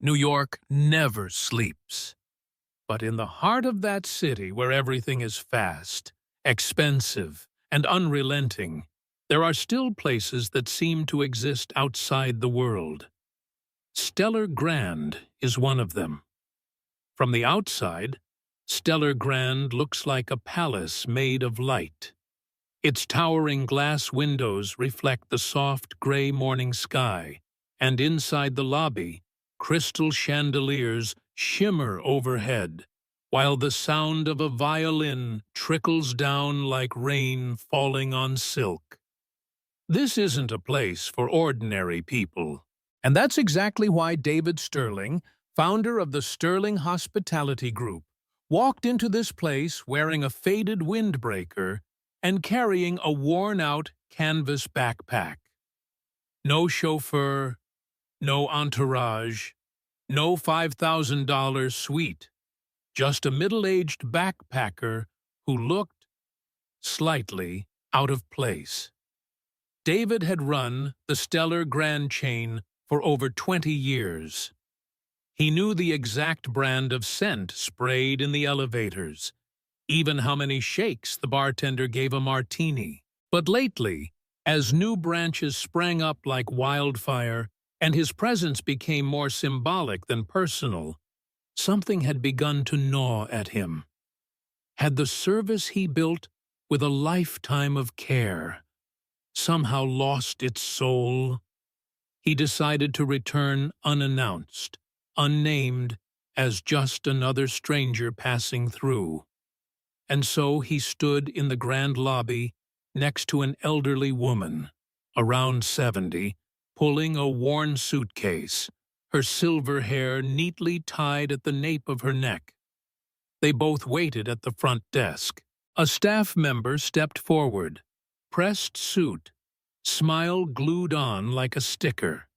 New York never sleeps. But in the heart of that city where everything is fast, expensive, and unrelenting, there are still places that seem to exist outside the world. Stellar Grand is one of them. From the outside, Stellar Grand looks like a palace made of light. Its towering glass windows reflect the soft gray morning sky, and inside the lobby, crystal chandeliers shimmer overhead, while the sound of a violin trickles down like rain falling on silk. This isn't a place for ordinary people. And that's exactly why David Sterling, founder of the Sterling Hospitality Group, walked into this place wearing a faded windbreaker and carrying a worn-out canvas backpack. No chauffeur, no entourage, no $5,000 suite, just a middle-aged backpacker who looked slightly out of place. David had run the Stellar Grand chain for over 20 years. He knew the exact brand of scent sprayed in the elevators, even how many shakes the bartender gave a martini. But lately, as new branches sprang up like wildfire and his presence became more symbolic than personal, something had begun to gnaw at him. Had the service he built with a lifetime of care somehow lost its soul? He decided to return unannounced, unnamed, as just another stranger passing through. And so he stood in the grand lobby next to an elderly woman, around 70, pulling a worn suitcase, her silver hair neatly tied at the nape of her neck. They both waited at the front desk. A staff member stepped forward, pressed suit, smile glued on like a sticker.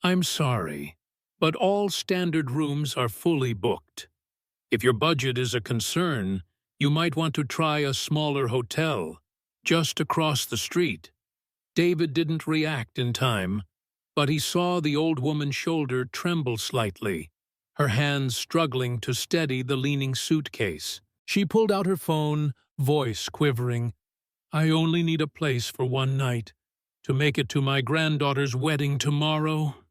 "I'm sorry, but all standard rooms are fully booked. If your budget is a concern, you might want to try a smaller hotel, just across the street." David didn't react in time, but he saw the old woman's shoulder tremble slightly, her hands struggling to steady the leaning suitcase. She pulled out her phone, voice quivering. "I only need a place for one night, to make it to my granddaughter's wedding tomorrow."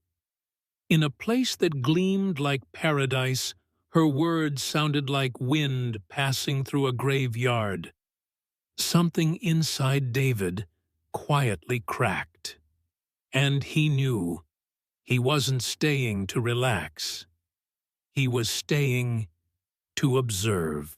In a place that gleamed like paradise, her words sounded like wind passing through a graveyard. Something inside David quietly cracked. And he knew he wasn't staying to relax. He was staying to observe.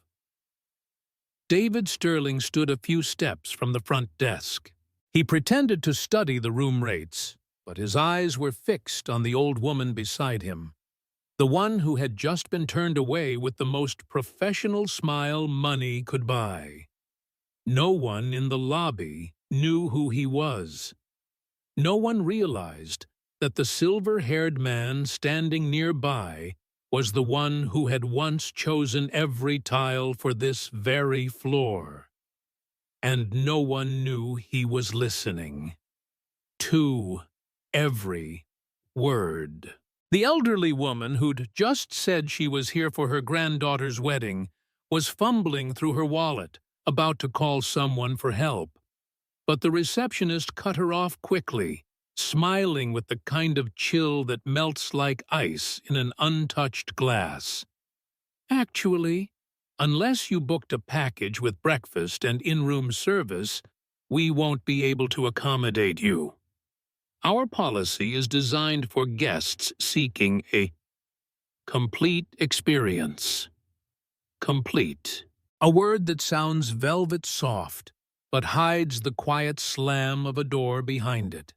David Sterling stood a few steps from the front desk. He pretended to study the room rates, but his eyes were fixed on the old woman beside him, the one who had just been turned away with the most professional smile money could buy. No one in the lobby knew who he was. No one realized that the silver-haired man standing nearby was the one who had once chosen every tile for this very floor. And no one knew he was listening to every word. The elderly woman who'd just said she was here for her granddaughter's wedding was fumbling through her wallet, about to call someone for help. But the receptionist cut her off quickly, smiling with the kind of chill that melts like ice in an untouched glass. "Actually, unless you booked a package with breakfast and in-room service, we won't be able to accommodate you. Our policy is designed for guests seeking a complete experience." Complete. A word that sounds velvet soft, but hides the quiet slam of a door behind it.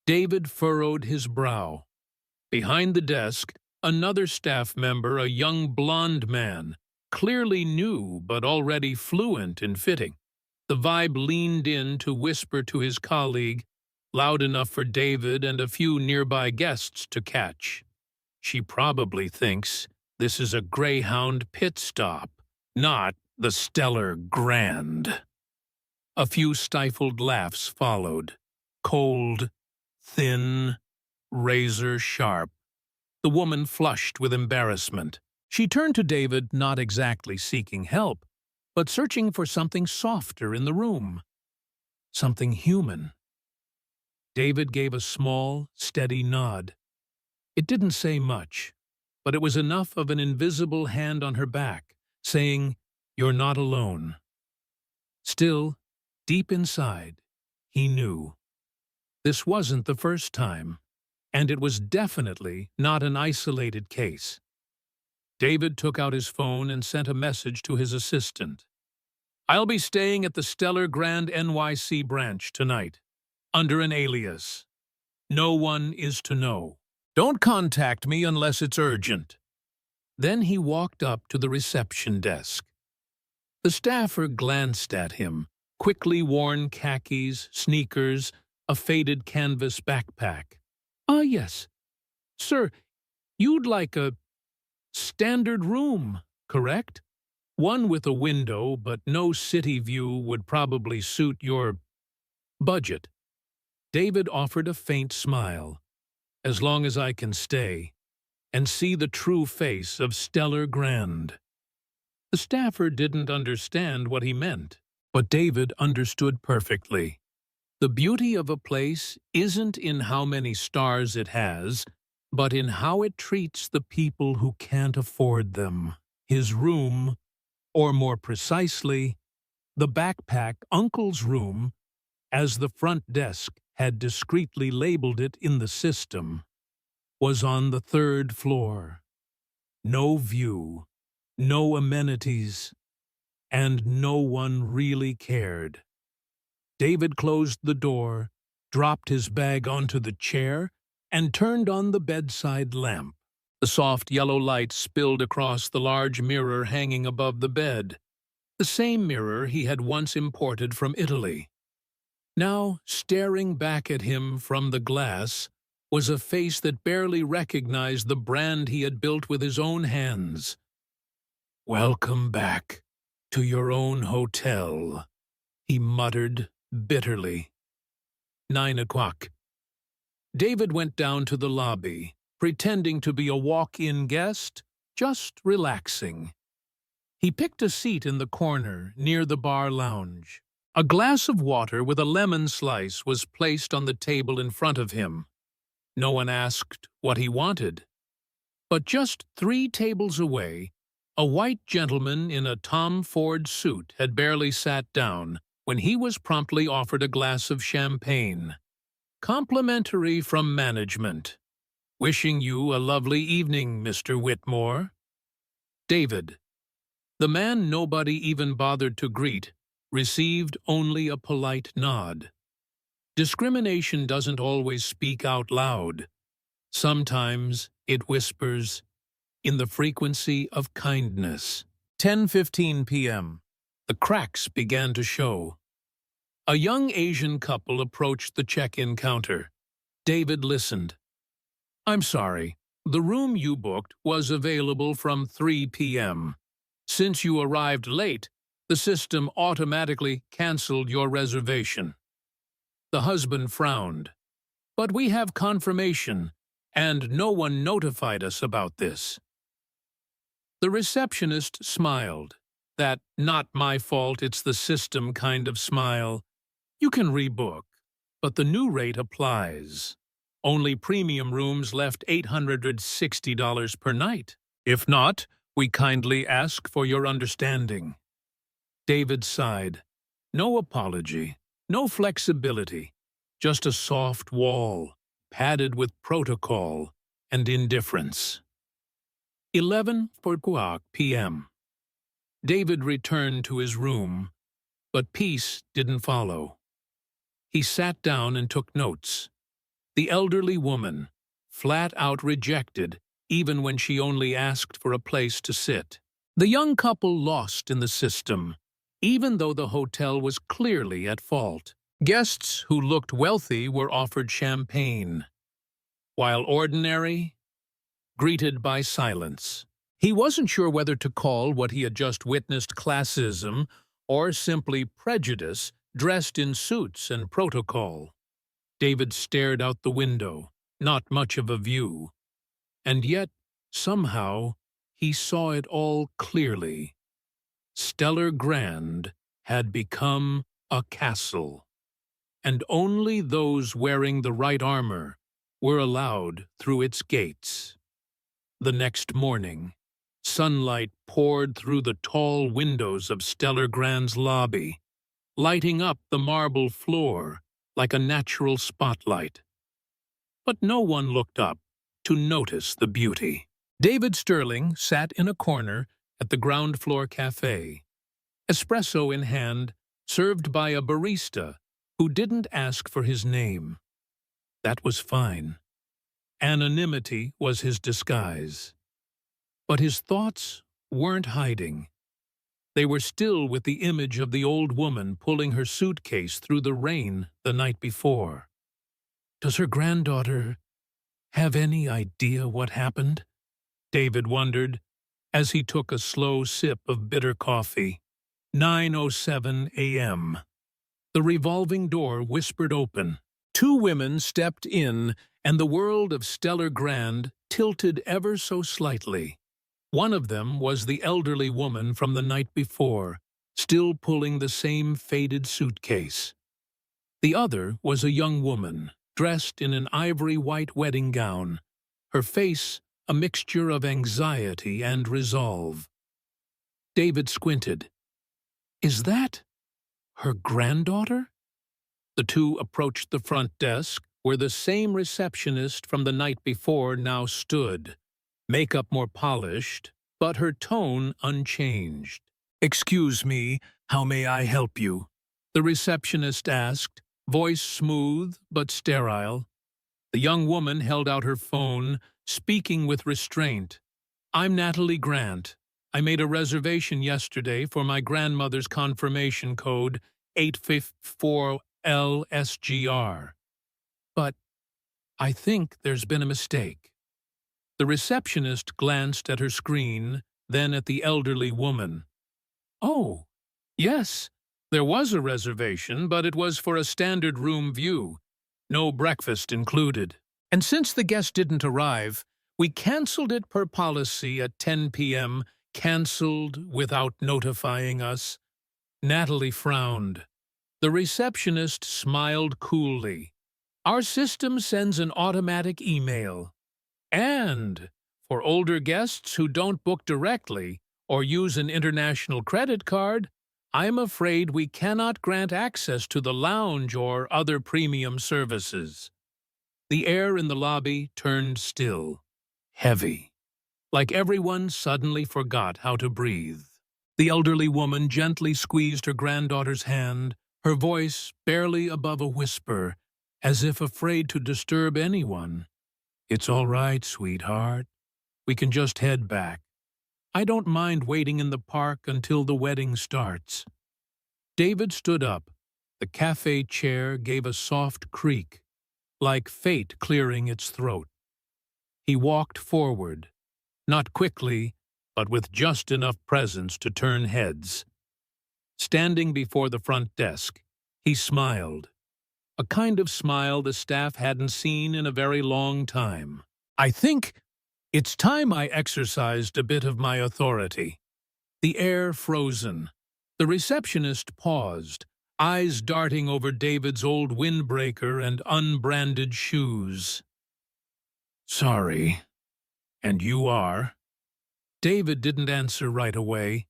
David furrowed his brow. Behind the desk, another staff member, a young blond man, clearly new but already fluent in fitting. The vibe leaned in to whisper to his colleague, loud enough for David and a few nearby guests to catch. "She probably thinks this is a Greyhound pit stop, not the Stellar Grand." A few stifled laughs followed, cold, thin, razor-sharp. The woman flushed with embarrassment. She turned to David, not exactly seeking help, but searching for something softer in the room, something human. David gave a small, steady nod. It didn't say much, but it was enough of an invisible hand on her back, saying, "You're not alone." Still, deep inside, he knew. This wasn't the first time, and it was definitely not an isolated case. David took out his phone and sent a message to his assistant. "I'll be staying at the Stellar Grand NYC branch tonight, under an alias. No one is to know. Don't contact me unless it's urgent." Then he walked up to the reception desk. The staffer glanced at him, quickly worn khakis, sneakers, a faded canvas backpack. "Ah, yes. Sir, you'd like a standard room, correct? One with a window, but no city view would probably suit your budget." David offered a faint smile. "As long as I can stay and see the true face of Stellar Grand." The staffer didn't understand what he meant, but David understood perfectly. The beauty of a place isn't in how many stars it has, but in how it treats the people who can't afford them. His room, or more precisely, the backpack uncle's room, as the front desk had discreetly labeled it in the system, was on the 3rd floor. No view, no amenities, and no one really cared. David closed the door, dropped his bag onto the chair, and turned on the bedside lamp. The soft yellow light spilled across the large mirror hanging above the bed, the same mirror he had once imported from Italy. Now, staring back at him from the glass, was a face that barely recognized the brand he had built with his own hands. "Welcome back to your own hotel," he muttered bitterly. 9 o'clock. David went down to the lobby, pretending to be a walk-in guest, just relaxing. He picked a seat in the corner near the bar lounge. A glass of water with a lemon slice was placed on the table in front of him. No one asked what he wanted. But just 3 tables away, a white gentleman in a Tom Ford suit had barely sat down when he was promptly offered a glass of champagne. "Complimentary from management. Wishing you a lovely evening, Mr. Whitmore." David, the man nobody even bothered to greet, received only a polite nod. Discrimination doesn't always speak out loud. Sometimes it whispers in the frequency of kindness. 10:15 p.m. The cracks began to show. A young Asian couple approached the check-in counter. David listened. "I'm sorry, the room you booked was available from 3 p.m. Since you arrived late, the system automatically canceled your reservation." The husband frowned. "But we have confirmation, and no one notified us about this." The receptionist smiled. That "not my fault, it's the system" kind of smile. "You can rebook, but the new rate applies. Only premium rooms left $860 per night. If not, we kindly ask for your understanding." David sighed. No apology, no flexibility, just a soft wall, padded with protocol and indifference. 11:04 p.m. David returned to his room, but peace didn't follow. He sat down and took notes. The elderly woman, flat out rejected, even when she only asked for a place to sit. The young couple lost in the system, even though the hotel was clearly at fault. Guests who looked wealthy were offered champagne, while ordinary, greeted by silence. He wasn't sure whether to call what he had just witnessed classism or simply prejudice dressed in suits and protocol. David stared out the window. Not much of a view. And yet, somehow, he saw it all clearly. Stellar Grand had become a castle, and only those wearing the right armor were allowed through its gates. The next morning, sunlight poured through the tall windows of Stellar Grand's lobby, lighting up the marble floor like a natural spotlight. But no one looked up to notice the beauty. David Sterling sat in a corner at the ground floor cafe, espresso in hand, served by a barista who didn't ask for his name. That was fine. Anonymity was his disguise. But his thoughts weren't hiding. They were still with the image of the old woman pulling her suitcase through the rain the night before. Does her granddaughter have any idea what happened? David wondered as he took a slow sip of bitter coffee. 9:07 a.m. The revolving door whispered open. Two women stepped in, and the world of Stellar Grand tilted ever so slightly. One of them was the elderly woman from the night before, still pulling the same faded suitcase. The other was a young woman, dressed in an ivory-white wedding gown, her face a mixture of anxiety and resolve. David squinted. Is that her granddaughter? The two approached the front desk, where the same receptionist from the night before now stood, makeup more polished, but her tone unchanged. "Excuse me, how may I help you?" the receptionist asked, voice smooth but sterile. The young woman held out her phone, speaking with restraint. "I'm Natalie Grant. I made a reservation yesterday for my grandmother's confirmation code 854LSGR. But I think there's been a mistake." The receptionist glanced at her screen, then at the elderly woman. "Oh, yes, there was a reservation, but it was for a standard room view. No breakfast included. And since the guest didn't arrive, we canceled it per policy at 10 p.m., canceled without notifying us." Natalie frowned. The receptionist smiled coolly. "Our system sends an automatic email. And for older guests who don't book directly or use an international credit card, I'm afraid we cannot grant access to the lounge or other premium services." The air in the lobby turned still, heavy, like everyone suddenly forgot how to breathe. The elderly woman gently squeezed her granddaughter's hand, her voice barely above a whisper, as if afraid to disturb anyone. "It's all right, sweetheart. We can just head back. I don't mind waiting in the park until the wedding starts." David stood up. The cafe chair gave a soft creak, like fate clearing its throat. He walked forward, not quickly, but with just enough presence to turn heads. Standing before the front desk, he smiled, a kind of smile the staff hadn't seen in a very long time. "I think it's time I exercised a bit of my authority." The air frozen. The receptionist paused, eyes darting over David's old windbreaker and unbranded shoes. "Sorry. And you are?" David didn't answer right away.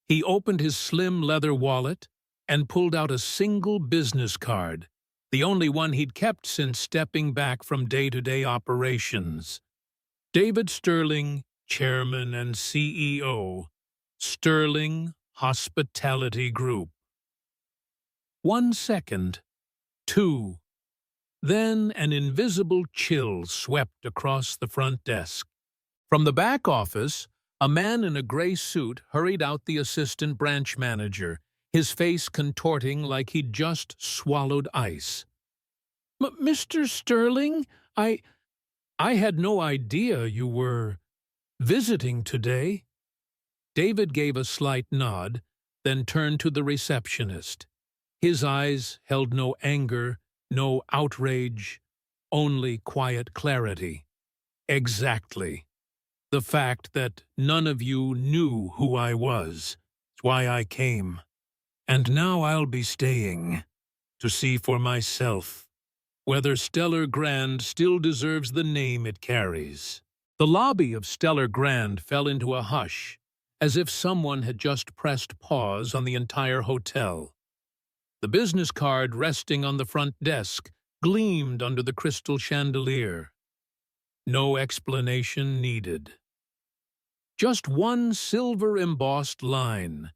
He opened his slim leather wallet and pulled out a single business card, the only one he'd kept since stepping back from day-to-day operations. David Sterling, Chairman and CEO, Sterling Hospitality Group. 1 second. 2. Then an invisible chill swept across the front desk. From the back office, a man in a gray suit hurried out the assistant branch manager, his face contorting like he'd just swallowed ice. "Mr. Sterling, I had no idea you were visiting today." David gave a slight nod, then turned to the receptionist. His eyes held no anger, no outrage, only quiet clarity. Exactly. The fact that none of you knew who I was. It's why I came. And now I'll be staying to see for myself whether Stellar Grand still deserves the name it carries. The lobby of Stellar Grand fell into a hush, as if someone had just pressed pause on the entire hotel. The business card resting on the front desk gleamed under the crystal chandelier. No explanation needed. Just one silver-embossed line: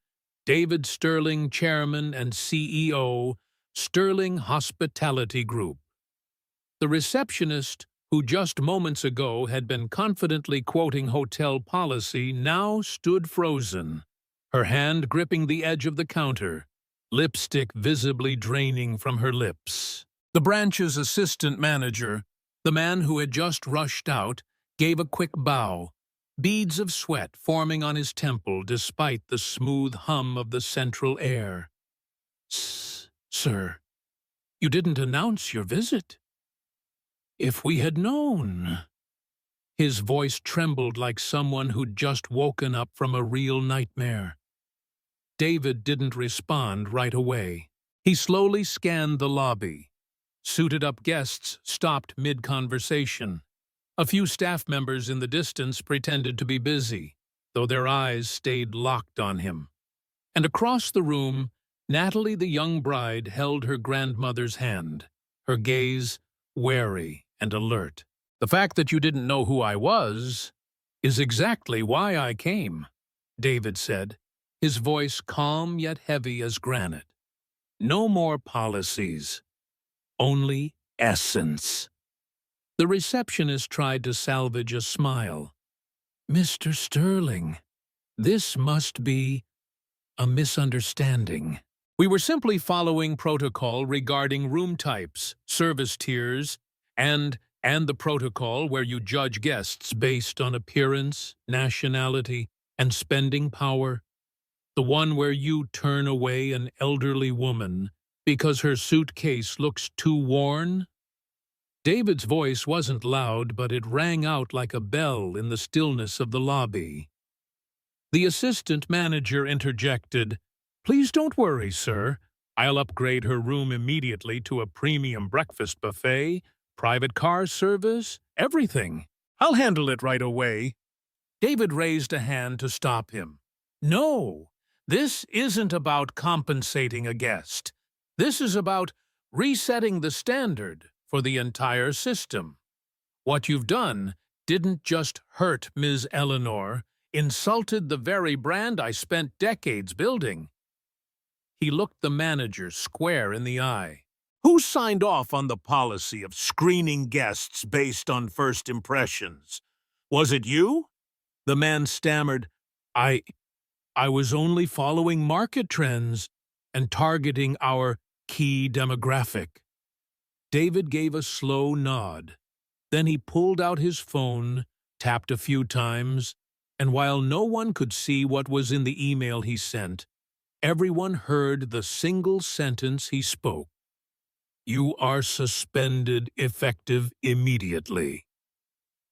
David Sterling, Chairman and CEO, Sterling Hospitality Group. The receptionist, who just moments ago had been confidently quoting hotel policy, now stood frozen, her hand gripping the edge of the counter, lipstick visibly draining from her lips. The branch's assistant manager, the man who had just rushed out, gave a quick bow, beads of sweat forming on his temple despite the smooth hum of the central air. Sir, you didn't announce your visit." "If we had known." His voice trembled like someone who'd just woken up from a real nightmare. David didn't respond right away. He slowly scanned the lobby. Suited-up guests stopped mid-conversation. A few staff members in the distance pretended to be busy, though their eyes stayed locked on him. And across the room, Natalie, the young bride, held her grandmother's hand, her gaze wary and alert. "The fact that you didn't know who I was is exactly why I came," David said, his voice calm yet heavy as granite. "No more policies, only essence." The receptionist tried to salvage a smile. "Mr. Sterling, this must be a misunderstanding. We were simply following protocol regarding room types, service tiers, and the protocol where you judge guests based on appearance, nationality, and spending power. The one where you turn away an elderly woman because her suitcase looks too worn." David's voice wasn't loud, but it rang out like a bell in the stillness of the lobby. The assistant manager interjected, "Please don't worry, sir. I'll upgrade her room immediately to a premium breakfast buffet, private car service, everything. I'll handle it right away." David raised a hand to stop him. "No, this isn't about compensating a guest. This is about resetting the standard for the entire system. What you've done didn't just hurt Ms. Eleanor, insulted the very brand I spent decades building." He looked the manager square in the eye. "Who signed off on the policy of screening guests based on first impressions? Was it you?" The man stammered, I was only following market trends and targeting our key demographic." David gave a slow nod. Then he pulled out his phone, tapped a few times, and while no one could see what was in the email he sent, everyone heard the single sentence he spoke. "You are suspended effective immediately.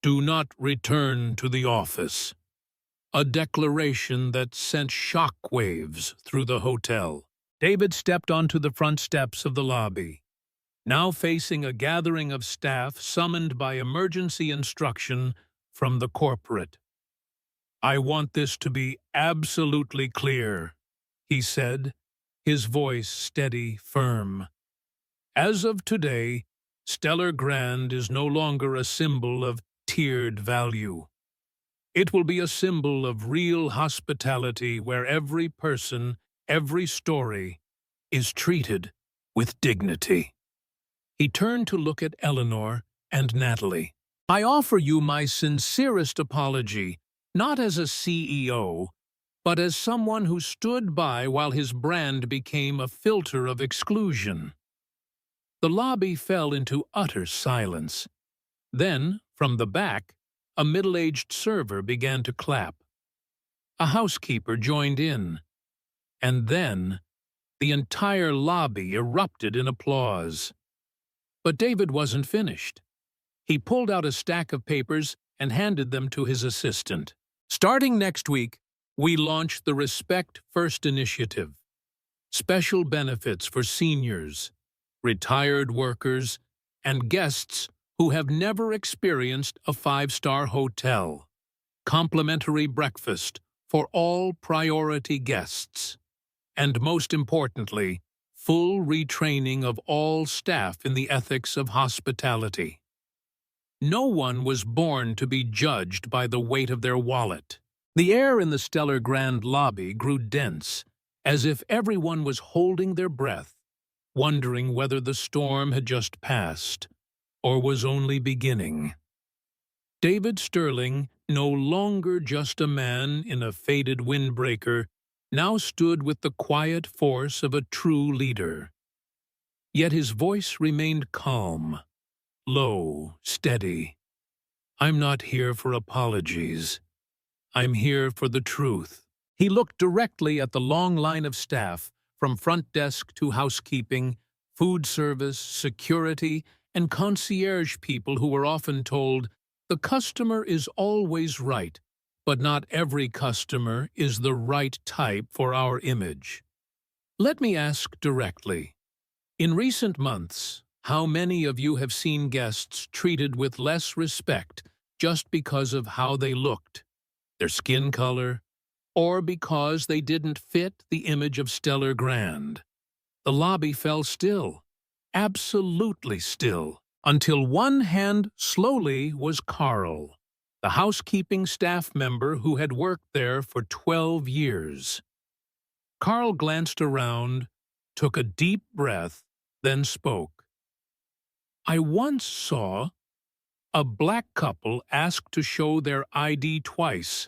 Do not return to the office." A declaration that sent shockwaves through the hotel. David stepped onto the front steps of the lobby, now facing a gathering of staff summoned by emergency instruction from the corporate. "I want this to be absolutely clear," he said, his voice steady, firm. "As of today, Stellar Grand is no longer a symbol of tiered value. It will be a symbol of real hospitality where every person, every story, is treated with dignity." He turned to look at Eleanor and Natalie. "I offer you my sincerest apology, not as a CEO, but as someone who stood by while his brand became a filter of exclusion." The lobby fell into utter silence. Then, from the back, a middle-aged server began to clap. A housekeeper joined in. And then, the entire lobby erupted in applause. But David wasn't finished. He pulled out a stack of papers and handed them to his assistant. Starting next week, we launch the Respect First initiative. Special benefits for seniors, retired workers, and guests who have never experienced a five-star hotel. Complimentary breakfast for all priority guests. And most importantly, full retraining of all staff in the ethics of hospitality. No one was born to be judged by the weight of their wallet. The air in the Stellar Grand lobby grew dense, as if everyone was holding their breath, wondering whether the storm had just passed or was only beginning. David Sterling, no longer just a man in a faded windbreaker, now stood with the quiet force of a true leader. Yet his voice remained calm, low, steady. "I'm not here for apologies. I'm here for the truth." He looked directly at the long line of staff, from front desk to housekeeping, food service, security, and concierge people who were often told, "The customer is always right, but not every customer is the right type for our image." Let me ask directly, in recent months, how many of you have seen guests treated with less respect just because of how they looked, their skin color, or because they didn't fit the image of Stellar Grand? The lobby fell still, absolutely still, until one hand slowly was Carl, the housekeeping staff member who had worked there for 12 years. Carl glanced around, took a deep breath, then spoke. "I once saw a black couple asked to show their ID twice,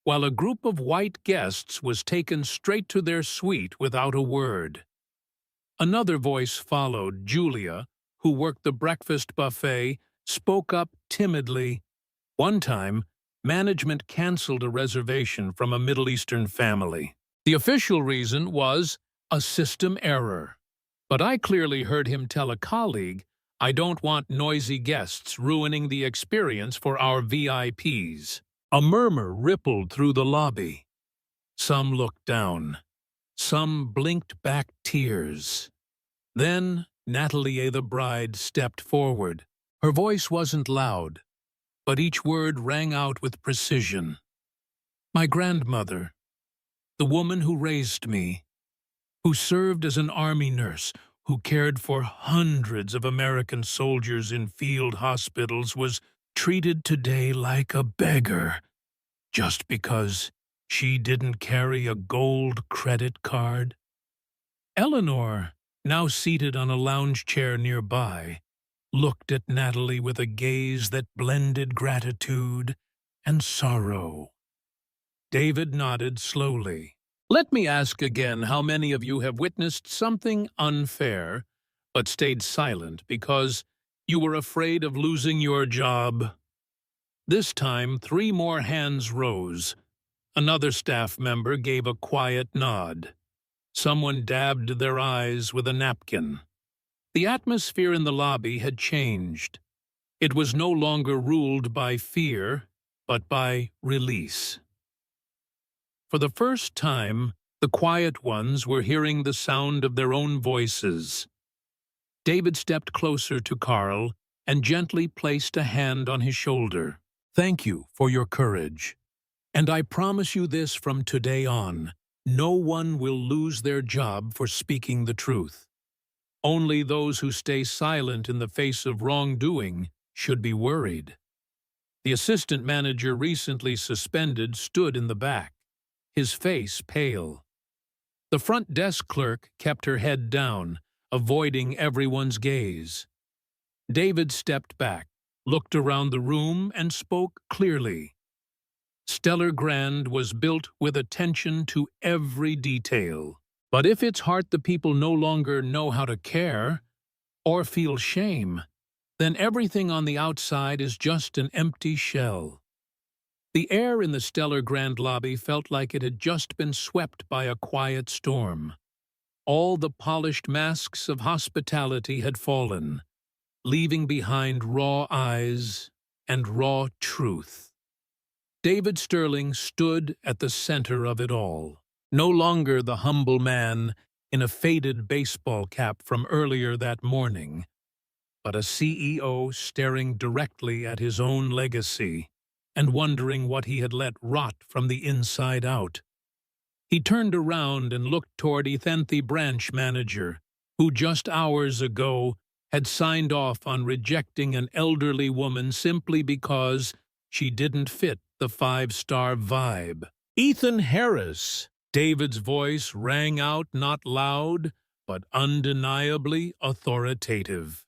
while a group of white guests was taken straight to their suite without a word." Another voice followed. Julia, who worked the breakfast buffet, spoke up timidly. One time, management canceled a reservation from a Middle Eastern family. The official reason was a system error. But I clearly heard him tell a colleague, "I don't want noisy guests ruining the experience for our VIPs." A murmur rippled through the lobby. Some looked down. Some blinked back tears. Then Natalie, the bride, stepped forward. Her voice wasn't loud, but each word rang out with precision. "My grandmother, the woman who raised me, who served as an army nurse, who cared for hundreds of American soldiers in field hospitals, was treated today like a beggar just because she didn't carry a gold credit card." Eleanor, now seated on a lounge chair nearby, looked at Natalie with a gaze that blended gratitude and sorrow. David nodded slowly. "Let me ask again how many of you have witnessed something unfair, but stayed silent because you were afraid of losing your job?" This time, 3 more hands rose. Another staff member gave a quiet nod. Someone dabbed their eyes with a napkin. The atmosphere in the lobby had changed. It was no longer ruled by fear, but by release. For the first time, the quiet ones were hearing the sound of their own voices. David stepped closer to Carl and gently placed a hand on his shoulder. "Thank you for your courage. And I promise you this from today on, no one will lose their job for speaking the truth. Only those who stay silent in the face of wrongdoing should be worried." The assistant manager, recently suspended, stood in the back, his face pale. The front desk clerk kept her head down, avoiding everyone's gaze. David stepped back, looked around the room, and spoke clearly. Stellar Grand was built with attention to every detail. But if it's heart the people no longer know how to care, or feel shame, then everything on the outside is just an empty shell. The air in the Stellar Grand lobby felt like it had just been swept by a quiet storm. All the polished masks of hospitality had fallen, leaving behind raw eyes, and raw truth. David Sterling stood at the center of it all, no longer the humble man in a faded baseball cap from earlier that morning, but a CEO staring directly at his own legacy and wondering what he had let rot from the inside out. He turned around and looked toward Ethan, the branch manager, who just hours ago had signed off on rejecting an elderly woman simply because she didn't fit the five-star vibe. "Ethan Harris!" David's voice rang out, not loud, but undeniably authoritative.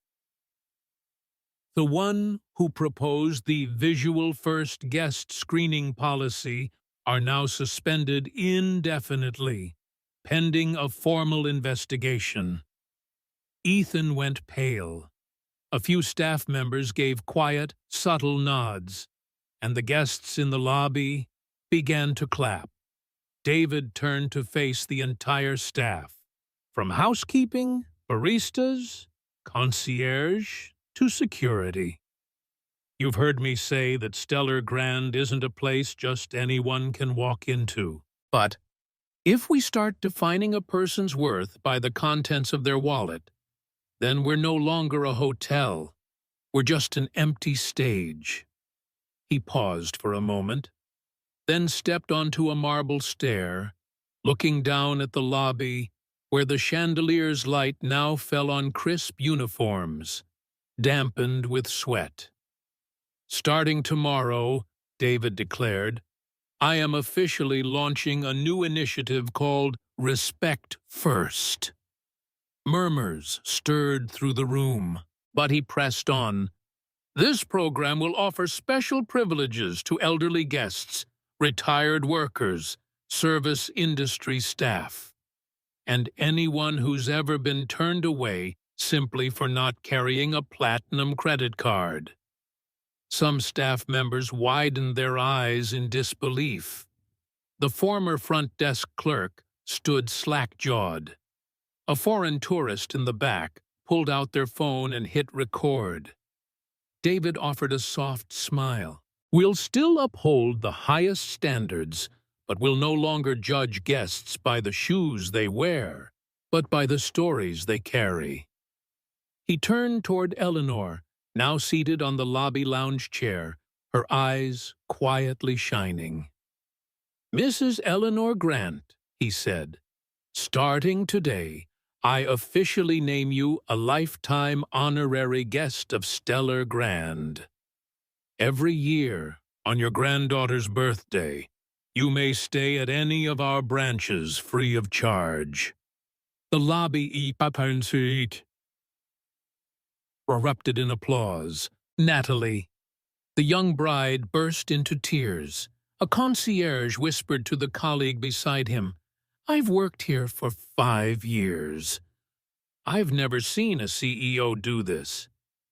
The one who proposed the visual-first guest screening policy are now suspended indefinitely, pending a formal investigation. Ethan went pale. A few staff members gave quiet, subtle nods, and the guests in the lobby began to clap. David turned to face the entire staff, from housekeeping, baristas, concierge, to security. "You've heard me say that Stellar Grand isn't a place just anyone can walk into. But if we start defining a person's worth by the contents of their wallet, then we're no longer a hotel. We're just an empty stage." He paused for a moment, then stepped onto a marble stair, looking down at the lobby where the chandelier's light now fell on crisp uniforms, dampened with sweat. "Starting tomorrow," David declared, "I am officially launching a new initiative called Respect First." Murmurs stirred through the room, but he pressed on. "This program will offer special privileges to elderly guests, retired workers, service industry staff, and anyone who's ever been turned away simply for not carrying a platinum credit card." Some staff members widened their eyes in disbelief. The former front desk clerk stood slack-jawed. A foreign tourist in the back pulled out their phone and hit record. David offered a soft smile. "We'll still uphold the highest standards, but we'll no longer judge guests by the shoes they wear, but by the stories they carry." He turned toward Eleanor, now seated on the lobby lounge chair, her eyes quietly shining. "Mrs. Eleanor Grant," he said, "starting today, I officially name you a lifetime honorary guest of Stellar Grand. Every year, on your granddaughter's birthday, you may stay at any of our branches free of charge." The lobby erupted in applause. "Natalie!" The young bride burst into tears. A concierge whispered to the colleague beside him, "I've worked here for 5 years. I've never seen a CEO do this."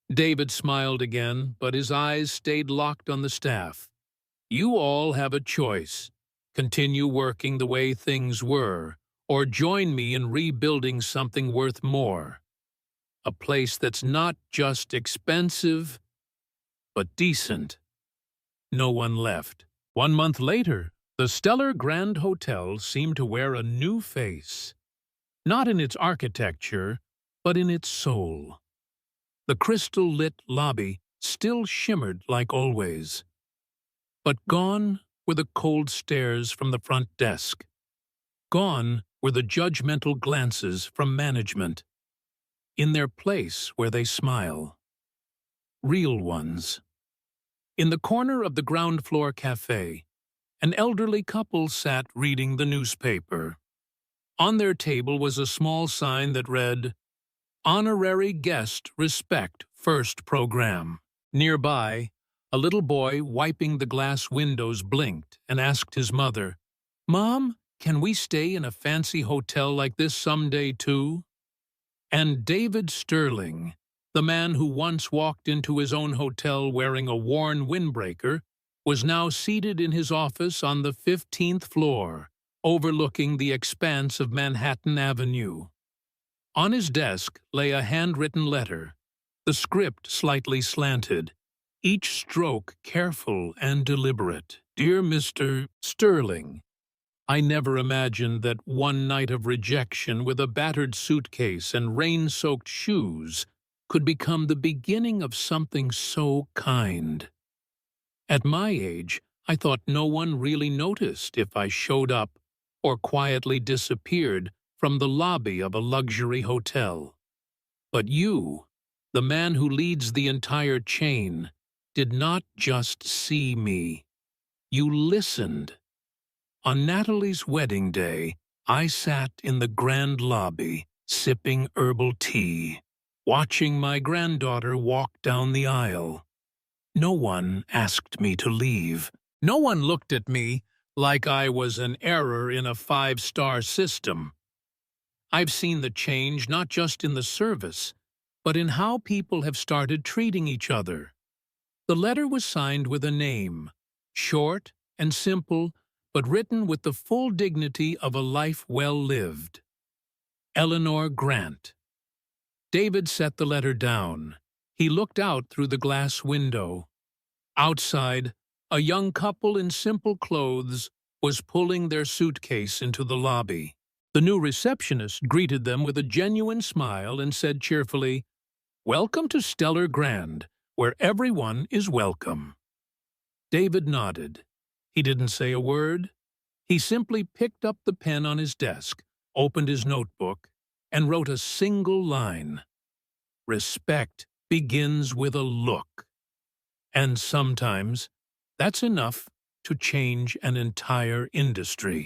David smiled again, but his eyes stayed locked on the staff. "You all have a choice. Continue working the way things were, or join me in rebuilding something worth more. A place that's not just expensive, but decent." No one left. 1 month later, the Stellar Grand Hotel seemed to wear a new face. Not in its architecture, but in its soul. The crystal-lit lobby still shimmered like always. But gone were the cold stares from the front desk. Gone were the judgmental glances from management. In their place where they smile. Real ones. In the corner of the ground-floor cafe, an elderly couple sat reading the newspaper. On their table was a small sign that read, "Honorary Guest Respect First Program." Nearby, a little boy wiping the glass windows blinked and asked his mother, "Mom, can we stay in a fancy hotel like this someday too?" And David Sterling, the man who once walked into his own hotel wearing a worn windbreaker, was now seated in his office on the 15th floor, overlooking the expanse of Manhattan Avenue. On his desk lay a handwritten letter, the script slightly slanted. each stroke careful and deliberate. Dear Mr. Sterling, I never imagined that one night of rejection with a battered suitcase and rain-soaked shoes could become the beginning of something so kind. At my age, I thought no one really noticed if I showed up or quietly disappeared from the lobby of a luxury hotel. But you, the man who leads the entire chain, did not just see me. You listened. On Natalie's wedding day, I sat in the grand lobby, sipping herbal tea, watching my granddaughter walk down the aisle. No one asked me to leave. No one looked at me like I was an error in a five-star system. I've seen the change not just in the service, but in how people have started treating each other. The letter was signed with a name, short and simple, but written with the full dignity of a life well lived. Eleanor Grant. David set the letter down. He looked out through the glass window. Outside, a young couple in simple clothes was pulling their suitcase into the lobby. The new receptionist greeted them with a genuine smile and said cheerfully, "Welcome to Stellar Grand, where everyone is welcome." David nodded. He didn't say a word. He simply picked up the pen on his desk, opened his notebook, and wrote a single line. Respect begins with a look. And sometimes that's enough to change an entire industry.